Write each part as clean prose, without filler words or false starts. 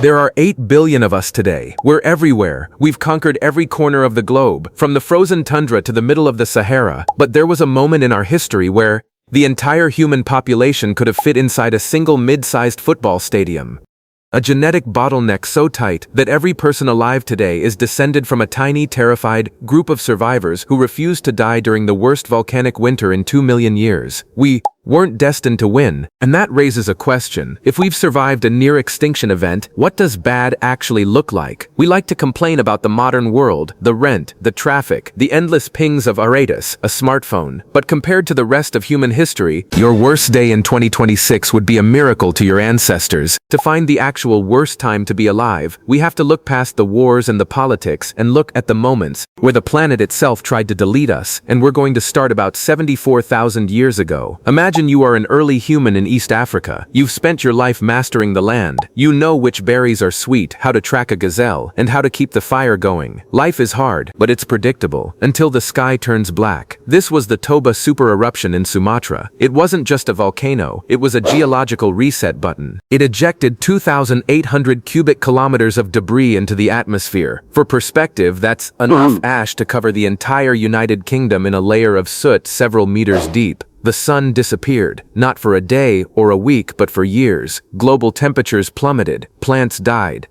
There are 8 billion of us today. We're everywhere. We've conquered every corner of the globe, from the frozen tundra to the middle of the Sahara. But there was a moment in our history where the entire human population could have fit inside a single mid-sized football stadium. A genetic bottleneck so tight that every person alive today is descended from a tiny, terrified group of survivors who refused to die during the worst volcanic winter in 2 million years. We weren't destined to win, and that raises a question. If we've survived a near-extinction event, what does bad actually look like? We like to complain about the modern world, the rent, the traffic, the endless pings of Aratus, a smartphone. But compared to the rest of human history, your worst day in 2026 would be a miracle to your ancestors. To find the actual worst time to be alive, we have to look past the wars and the politics and look at the moments where the planet itself tried to delete us, and we're going to start about 74,000 years ago. Imagine you are an early human in East Africa. You've spent your life mastering the land. You know which berries are sweet, how to track a gazelle, and how to keep the fire going. Life is hard, but it's predictable, until the sky turns black. This was the Toba super eruption in Sumatra. It wasn't just a volcano, it was a geological reset button. It ejected 2,800 cubic kilometers of debris into the atmosphere. For perspective, that's enough ash to cover the entire United Kingdom in a layer of soot several meters deep. The sun disappeared, not for a day or a week, but for years. Global temperatures plummeted, plants died.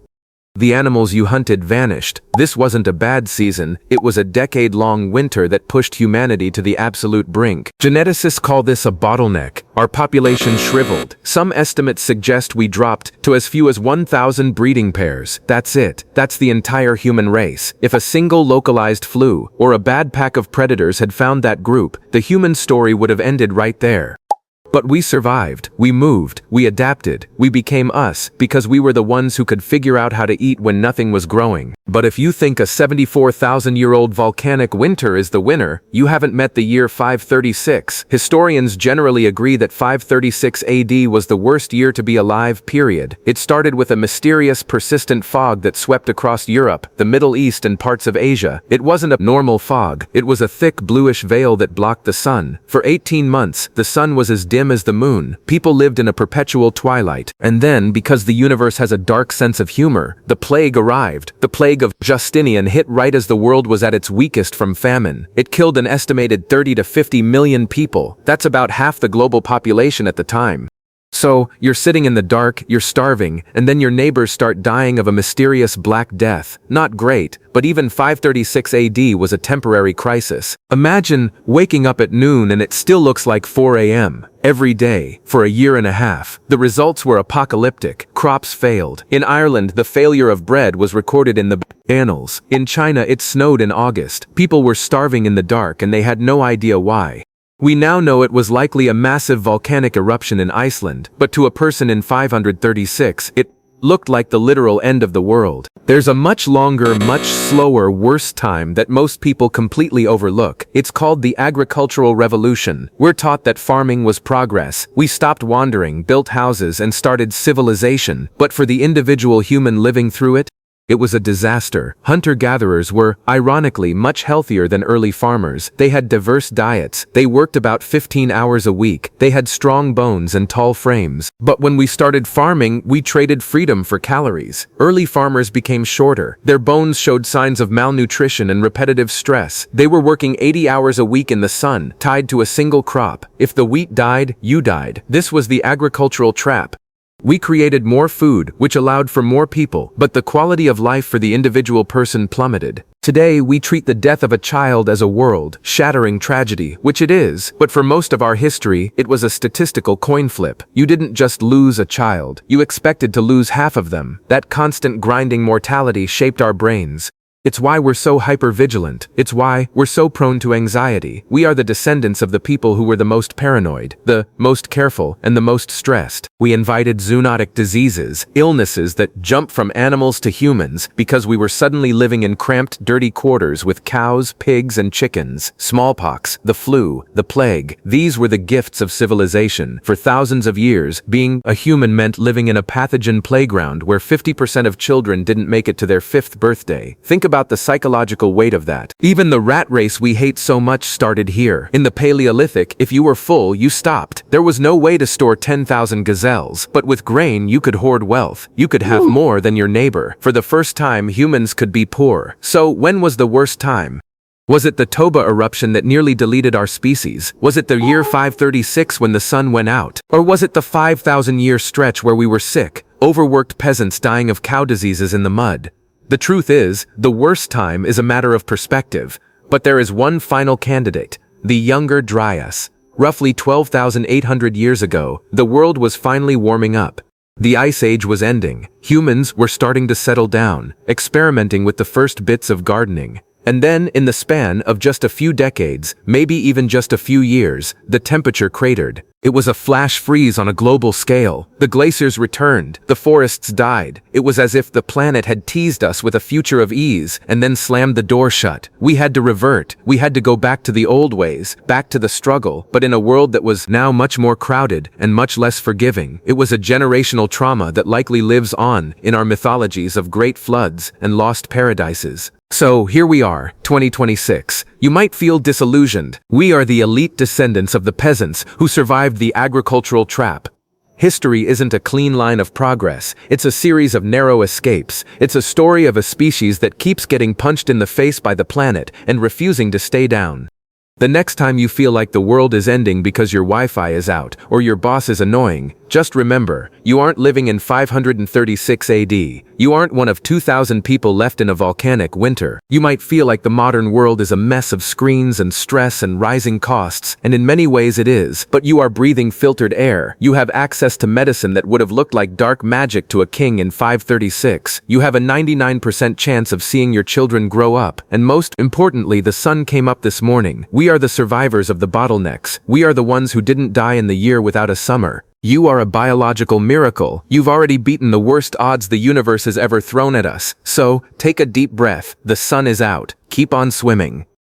The animals you hunted vanished. This wasn't a bad season, it was a decade-long winter that pushed humanity to the absolute brink. Geneticists call this a bottleneck. Our population shriveled. Some estimates suggest we dropped to as few as 1,000 breeding pairs. That's it. That's the entire human race. If a single localized flu or a bad pack of predators had found that group, the human story would have ended right there. But we survived, we moved, we adapted, we became us, because we were the ones who could figure out how to eat when nothing was growing. But if you think a 74,000-year-old volcanic winter is the winner, you haven't met the year 536. Historians generally agree that 536 AD was the worst year to be alive, period. It started with a mysterious, persistent fog that swept across Europe, the Middle East, and parts of Asia. It wasn't a normal fog, it was a thick bluish veil that blocked the sun. For 18 months, the sun was as dim as the moon. People lived in a perpetual twilight. And then, because the universe has a dark sense of humor, the plague arrived. The Plague of Justinian hit right as the world was at its weakest from famine. It killed an estimated 30 to 50 million people. That's about half the global population at the time. So, you're sitting in the dark, you're starving, and then your neighbors start dying of a mysterious Black Death. Not great, but even 536 AD was a temporary crisis. Imagine waking up at noon and it still looks like 4 a.m. every day, for a year and a half. The results were apocalyptic. Crops failed. In Ireland, the failure of bread was recorded in the annals. In China, it snowed in August. People were starving in the dark and they had no idea why. We now know it was likely a massive volcanic eruption in Iceland, but to a person in 536, it looked like the literal end of the world. There's a much longer, much slower, worse time that most people completely overlook. It's called the agricultural revolution. We're taught that farming was progress. We stopped wandering, built houses, and started civilization. But for the individual human living through it, it was a disaster. Hunter-gatherers were, ironically, much healthier than early farmers. They had diverse diets. They worked about 15 hours a week. They had strong bones and tall frames. But when we started farming, we traded freedom for calories. Early farmers became shorter. Their bones showed signs of malnutrition and repetitive stress. They were working 80 hours a week in the sun, tied to a single crop. If the wheat died, you died. This was the agricultural trap. We created more food, which allowed for more people, but the quality of life for the individual person plummeted. Today, we treat the death of a child as a world-shattering tragedy, which it is, but for most of our history, it was a statistical coin flip. You didn't just lose a child, you expected to lose half of them. That constant grinding mortality shaped our brains. It's why we're so hyper-vigilant. It's why we're so prone to anxiety. We are the descendants of the people who were the most paranoid, the most careful, and the most stressed. We invited zoonotic diseases, illnesses that jump from animals to humans, because we were suddenly living in cramped, dirty quarters with cows, pigs, and chickens. Smallpox, the flu, the plague. These were the gifts of civilization. For thousands of years, being a human meant living in a pathogen playground where 50% of children didn't make it to their 5th birthday. Think about the psychological weight of that. Even the rat race we hate so much started here. In the Paleolithic, if you were full, you stopped. There was no way to store 10,000 gazelles, but with grain you could hoard wealth. You could have more than your neighbor. For the first time, humans could be poor. So, when was the worst time? Was it the Toba eruption that nearly deleted our species? Was it the year 536 when the sun went out? Or was it the 5,000-year stretch where we were sick, overworked peasants dying of cow diseases in the mud? The truth is, the worst time is a matter of perspective. But there is one final candidate, the younger Dryas. Roughly 12,800 years ago, the world was finally warming up. The Ice Age was ending. Humans were starting to settle down, experimenting with the first bits of gardening. And then, in the span of just a few decades, maybe even just a few years, the temperature cratered. It was a flash freeze on a global scale. The glaciers returned, the forests died. It was as if the planet had teased us with a future of ease and then slammed the door shut. We had to revert. We had to go back to the old ways, back to the struggle, but in a world that was now much more crowded and much less forgiving. It was a generational trauma that likely lives on in our mythologies of great floods and lost paradises. So, here we are, 2026. You might feel disillusioned. We are the elite descendants of the peasants who survived the agricultural trap. History isn't a clean line of progress. It's a series of narrow escapes. It's a story of a species that keeps getting punched in the face by the planet and refusing to stay down. The next time you feel like the world is ending because your Wi-Fi is out or your boss is annoying, just remember, you aren't living in 536 AD. You aren't one of 2,000 people left in a volcanic winter. You might feel like the modern world is a mess of screens and stress and rising costs, and in many ways it is, but you are breathing filtered air. You have access to medicine that would have looked like dark magic to a king in 536. You have a 99% chance of seeing your children grow up, and most importantly, the sun came up this morning. We are the survivors of the bottlenecks. We are the ones who didn't die in the year without a summer. You are a biological miracle. You've already beaten the worst odds the universe has ever thrown at us. So, take a deep breath. The sun is out. Keep on swimming.